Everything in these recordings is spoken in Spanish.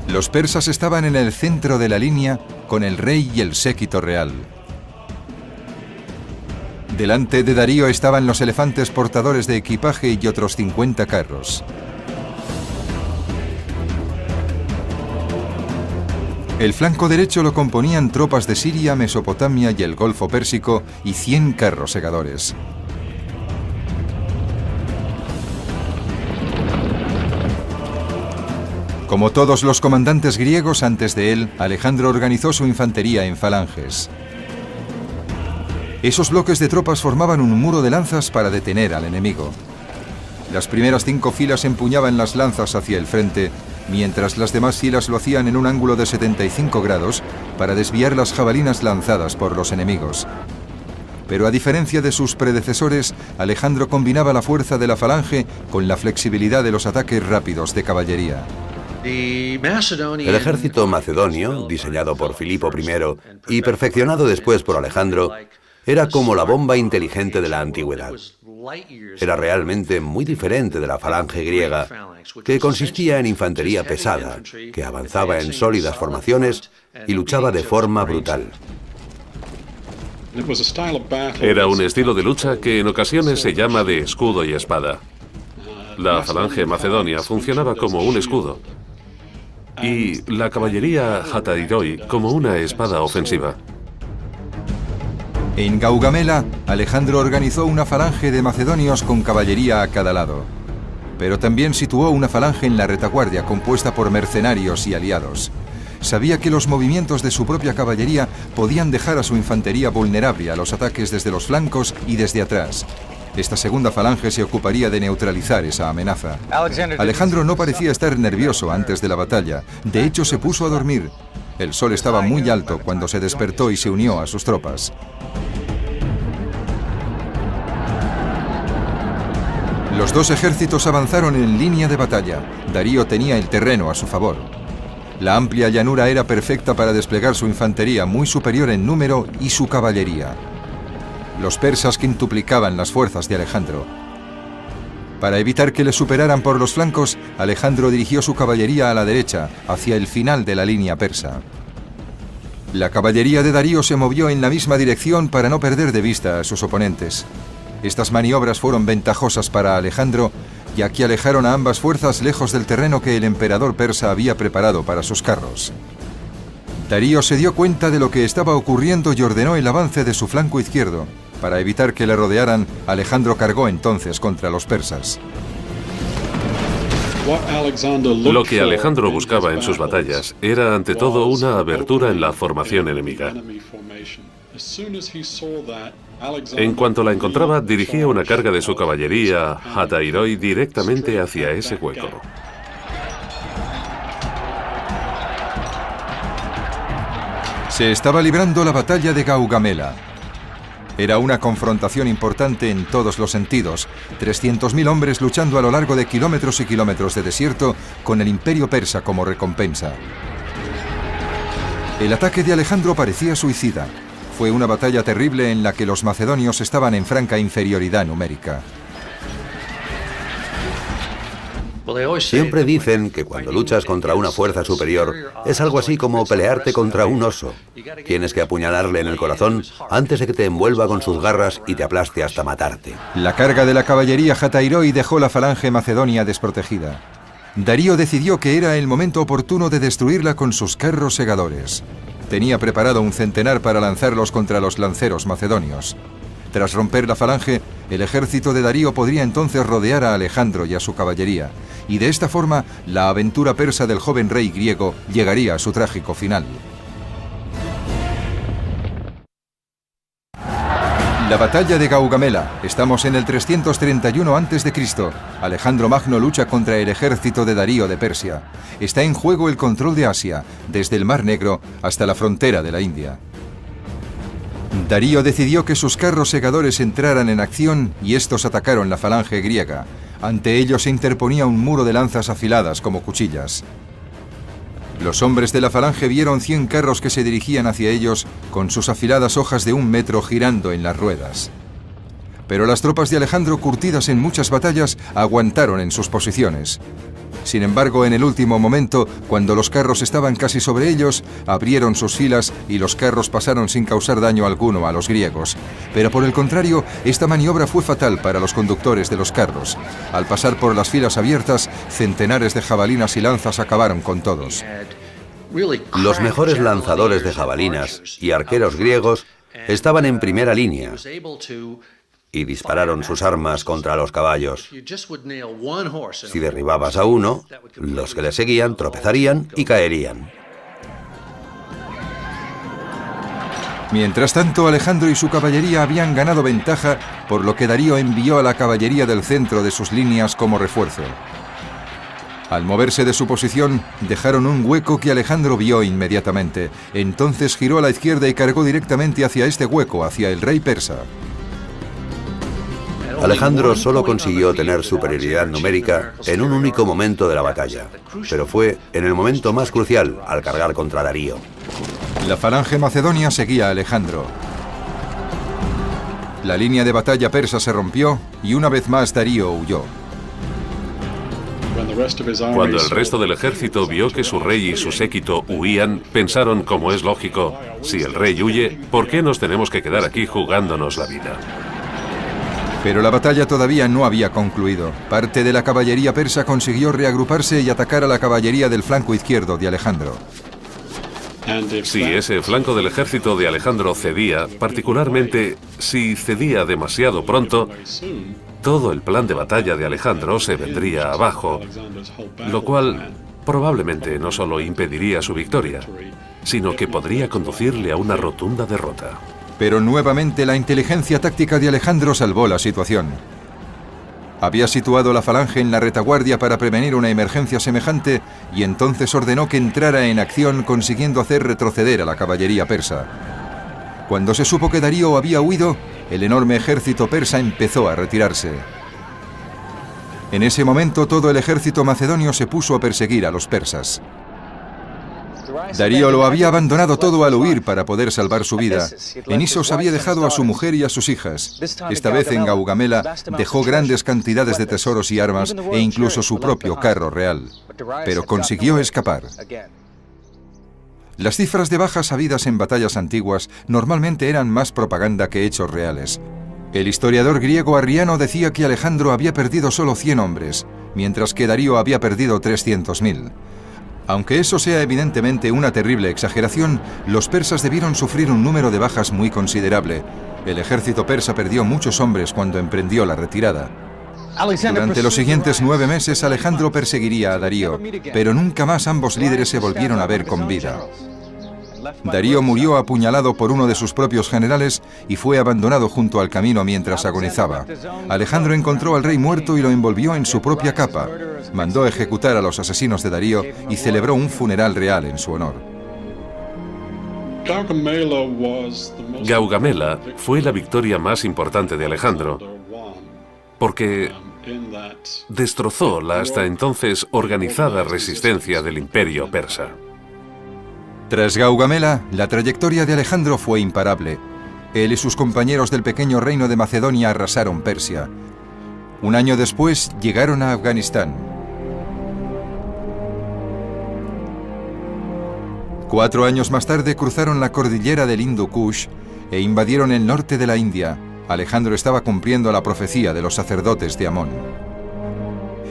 Los persas estaban en el centro de la línea con el rey y el séquito real. Delante de Darío estaban los elefantes portadores de equipaje y otros 50 carros. El flanco derecho lo componían tropas de Siria, Mesopotamia y el Golfo Pérsico y 100 carros segadores. Como todos los comandantes griegos antes de él, Alejandro organizó su infantería en falanges. Esos bloques de tropas formaban un muro de lanzas para detener al enemigo. Las primeras 5 filas empuñaban las lanzas hacia el frente, mientras las demás filas lo hacían en un ángulo de 75 grados para desviar las jabalinas lanzadas por los enemigos. Pero a diferencia de sus predecesores, Alejandro combinaba la fuerza de la falange con la flexibilidad de los ataques rápidos de caballería. El ejército macedonio, diseñado por Filipo I y perfeccionado después por Alejandro, era como la bomba inteligente de la antigüedad. Era realmente muy diferente de la falange griega, que consistía en infantería pesada, que avanzaba en sólidas formaciones y luchaba de forma brutal. Era un estilo de lucha que en ocasiones se llama de escudo y espada. La falange macedonia funcionaba como un escudo y la caballería hatairoi como una espada ofensiva. En Gaugamela, Alejandro organizó una falange de macedonios con caballería a cada lado, pero también situó una falange en la retaguardia compuesta por mercenarios y aliados. Sabía que los movimientos de su propia caballería podían dejar a su infantería vulnerable a los ataques desde los flancos y desde atrás. Esta segunda falange se ocuparía de neutralizar esa amenaza. Alejandro no parecía estar nervioso antes de la batalla. De hecho, se puso a dormir. El sol estaba muy alto cuando se despertó y se unió a sus tropas. Los dos ejércitos avanzaron en línea de batalla. Darío tenía el terreno a su favor. La amplia llanura era perfecta para desplegar su infantería, muy superior en número, y su caballería. Los persas quintuplicaban las fuerzas de Alejandro. Para evitar que le superaran por los flancos, Alejandro dirigió su caballería a la derecha, hacia el final de la línea persa. La caballería de Darío se movió en la misma dirección para no perder de vista a sus oponentes. Estas maniobras fueron ventajosas para Alejandro, ya que alejaron a ambas fuerzas lejos del terreno que el emperador persa había preparado para sus carros. Darío se dio cuenta de lo que estaba ocurriendo y ordenó el avance de su flanco izquierdo. Para evitar que le rodearan, Alejandro cargó entonces contra los persas. Lo que Alejandro buscaba en sus batallas era ante todo una abertura en la formación enemiga. En cuanto la encontraba, dirigía una carga de su caballería hatairoi directamente hacia ese hueco. Se estaba librando la batalla de Gaugamela. Era una confrontación importante en todos los sentidos. 300.000 hombres luchando a lo largo de kilómetros y kilómetros de desierto con el imperio persa como recompensa. El ataque de Alejandro parecía suicida. Fue una batalla terrible en la que los macedonios estaban en franca inferioridad numérica. Siempre dicen que cuando luchas contra una fuerza superior es algo así como pelearte contra un oso. Tienes que apuñalarle en el corazón antes de que te envuelva con sus garras y te aplaste hasta matarte. La carga de la caballería hatairoi dejó la falange macedonia desprotegida. Darío decidió que era el momento oportuno de destruirla con sus carros segadores. Tenía preparado un centenar para lanzarlos contra los lanceros macedonios. Tras romper la falange, el ejército de Darío podría entonces rodear a Alejandro y a su caballería, y de esta forma la aventura persa del joven rey griego llegaría a su trágico final. La batalla de Gaugamela. Estamos en el 331 a.C. Alejandro Magno lucha contra el ejército de Darío de Persia. Está en juego el control de Asia, desde el Mar Negro hasta la frontera de la India. Darío decidió que sus carros segadores entraran en acción y estos atacaron la falange griega. Ante ellos se interponía un muro de lanzas afiladas como cuchillas. Los hombres de la falange vieron 100 carros que se dirigían hacia ellos con sus afiladas hojas de 1 metro girando en las ruedas. Pero las tropas de Alejandro, curtidas en muchas batallas, aguantaron en sus posiciones. Sin embargo, en el último momento, cuando los carros estaban casi sobre ellos, abrieron sus filas y los carros pasaron sin causar daño alguno a los griegos. Pero por el contrario, esta maniobra fue fatal para los conductores de los carros. Al pasar por las filas abiertas, centenares de jabalinas y lanzas acabaron con todos. Los mejores lanzadores de jabalinas y arqueros griegos estaban en primera línea y dispararon sus armas contra los caballos. Si derribabas a uno, los que le seguían tropezarían y caerían. Mientras tanto, Alejandro y su caballería habían ganado ventaja, por lo que Darío envió a la caballería del centro de sus líneas como refuerzo. Al moverse de su posición, dejaron un hueco que Alejandro vio inmediatamente. Entonces giró a la izquierda y cargó directamente hacia este hueco, hacia el rey persa. Alejandro solo consiguió tener superioridad numérica en un único momento de la batalla, pero fue en el momento más crucial, al cargar contra Darío. La falange macedonia seguía a Alejandro. La línea de batalla persa se rompió y una vez más Darío huyó. Cuando el resto del ejército vio que su rey y su séquito huían, pensaron, como es lógico, si el rey huye, ¿por qué nos tenemos que quedar aquí jugándonos la vida? Pero la batalla todavía no había concluido. Parte de la caballería persa consiguió reagruparse y atacar a la caballería del flanco izquierdo de Alejandro. Si ese flanco del ejército de Alejandro cedía, particularmente si cedía demasiado pronto, todo el plan de batalla de Alejandro se vendría abajo, lo cual probablemente no solo impediría su victoria, sino que podría conducirle a una rotunda derrota. Pero nuevamente la inteligencia táctica de Alejandro salvó la situación. Había situado la falange en la retaguardia para prevenir una emergencia semejante y entonces ordenó que entrara en acción, consiguiendo hacer retroceder a la caballería persa. Cuando se supo que Darío había huido, el enorme ejército persa empezó a retirarse. En ese momento todo el ejército macedonio se puso a perseguir a los persas. Darío lo había abandonado todo al huir para poder salvar su vida. En Isos había dejado a su mujer y a sus hijas. Esta vez en Gaugamela dejó grandes cantidades de tesoros y armas e incluso su propio carro real. Pero consiguió escapar. Las cifras de bajas habidas en batallas antiguas normalmente eran más propaganda que hechos reales. El historiador griego Arriano decía que Alejandro había perdido solo 100 hombres, mientras que Darío había perdido 300.000. Aunque eso sea evidentemente una terrible exageración, los persas debieron sufrir un número de bajas muy considerable. El ejército persa perdió muchos hombres cuando emprendió la retirada. Durante los siguientes 9 meses, Alejandro perseguiría a Darío, pero nunca más ambos líderes se volvieron a ver con vida. Darío murió apuñalado por uno de sus propios generales y fue abandonado junto al camino mientras agonizaba. Alejandro encontró al rey muerto y lo envolvió en su propia capa. Mandó ejecutar a los asesinos de Darío y celebró un funeral real en su honor. Gaugamela fue la victoria más importante de Alejandro, porque destrozó la hasta entonces organizada resistencia del imperio persa. Tras Gaugamela, la trayectoria de Alejandro fue imparable. Él y sus compañeros del pequeño reino de Macedonia arrasaron Persia. Un año después llegaron a Afganistán. 4 años más tarde cruzaron la cordillera del Hindu Kush e invadieron el norte de la India. Alejandro estaba cumpliendo la profecía de los sacerdotes de Amón.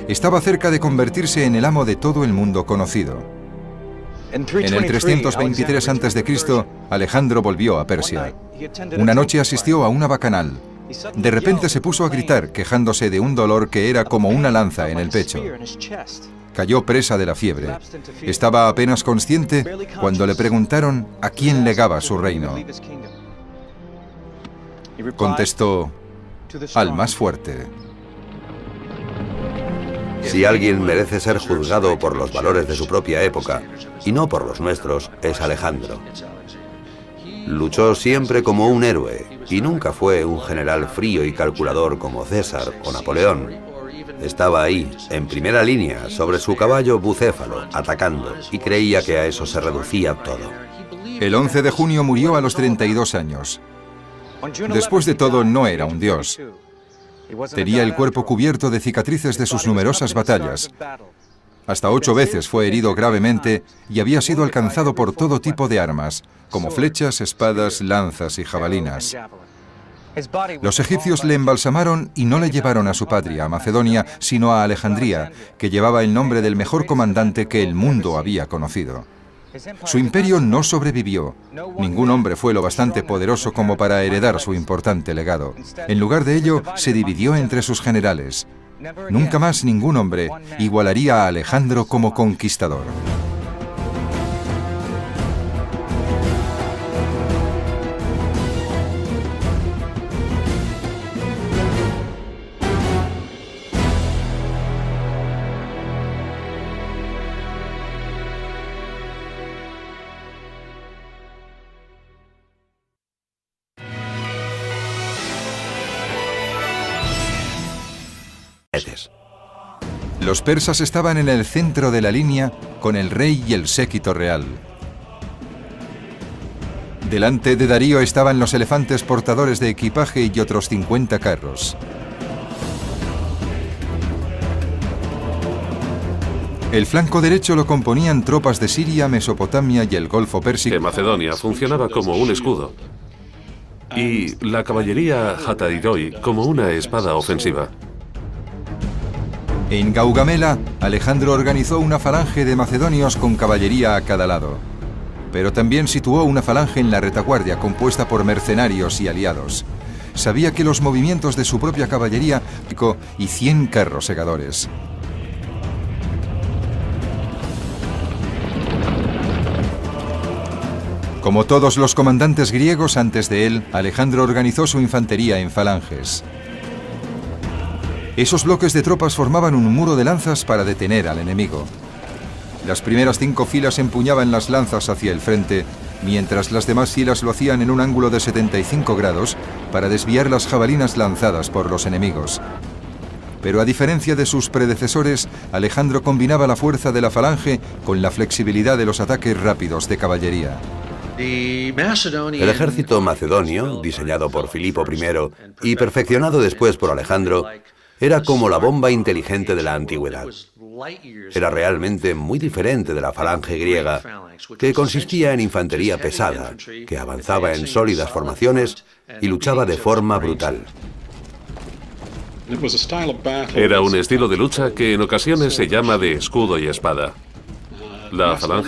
Estaba cerca de convertirse en el amo de todo el mundo conocido. En el 323 a.C., Alejandro volvió a Persia. Una noche asistió a una bacanal. De repente se puso a gritar, quejándose de un dolor que era como una lanza en el pecho. Cayó presa de la fiebre. Estaba apenas consciente cuando le preguntaron a quién legaba su reino. Contestó, al más fuerte. Si alguien merece ser juzgado por los valores de su propia época, y no por los nuestros, es Alejandro. Luchó siempre como un héroe, y nunca fue un general frío y calculador como César o Napoleón. Estaba ahí, en primera línea, sobre su caballo bucéfalo, atacando, y creía que a eso se reducía todo. El 11 de junio murió a los 32 años. Después de todo, no era un dios. Tenía el cuerpo cubierto de cicatrices de sus numerosas batallas. Hasta 8 veces fue herido gravemente y había sido alcanzado por todo tipo de armas, como flechas, espadas, lanzas y jabalinas. Los egipcios le embalsamaron y no le llevaron a su patria, a Macedonia, sino a Alejandría, que llevaba el nombre del mejor comandante que el mundo había conocido. Su imperio no sobrevivió. Ningún hombre fue lo bastante poderoso como para heredar su importante legado. En lugar de ello, se dividió entre sus generales. Nunca más ningún hombre igualaría a Alejandro como conquistador. Los persas estaban en el centro de la línea con el rey y el séquito real. Delante de Darío estaban los elefantes portadores de equipaje y otros 50 carros. El flanco derecho lo componían tropas de Siria, Mesopotamia y el Golfo Pérsico. Macedonia funcionaba como un escudo y la caballería Hatairoi como una espada ofensiva. En Gaugamela, Alejandro organizó una falange de macedonios con caballería a cada lado. Pero también situó una falange en la retaguardia compuesta por mercenarios y aliados. Sabía que los movimientos de su propia caballería y 100 carros segadores. Como todos los comandantes griegos antes de él, Alejandro organizó su infantería en falanges. Esos bloques de tropas formaban un muro de lanzas para detener al enemigo. Las primeras 5 filas empuñaban las lanzas hacia el frente, mientras las demás filas lo hacían en un ángulo de 75 grados para desviar las jabalinas lanzadas por los enemigos. Pero a diferencia de sus predecesores, Alejandro combinaba la fuerza de la falange con la flexibilidad de los ataques rápidos de caballería. El ejército macedonio, diseñado por Filipo I y perfeccionado después por Alejandro, era como la bomba inteligente de la antigüedad. Era realmente muy diferente de la falange griega, que consistía en infantería pesada, que avanzaba en sólidas formaciones y luchaba de forma brutal. Era un estilo de lucha que en ocasiones se llama de escudo y espada. La falange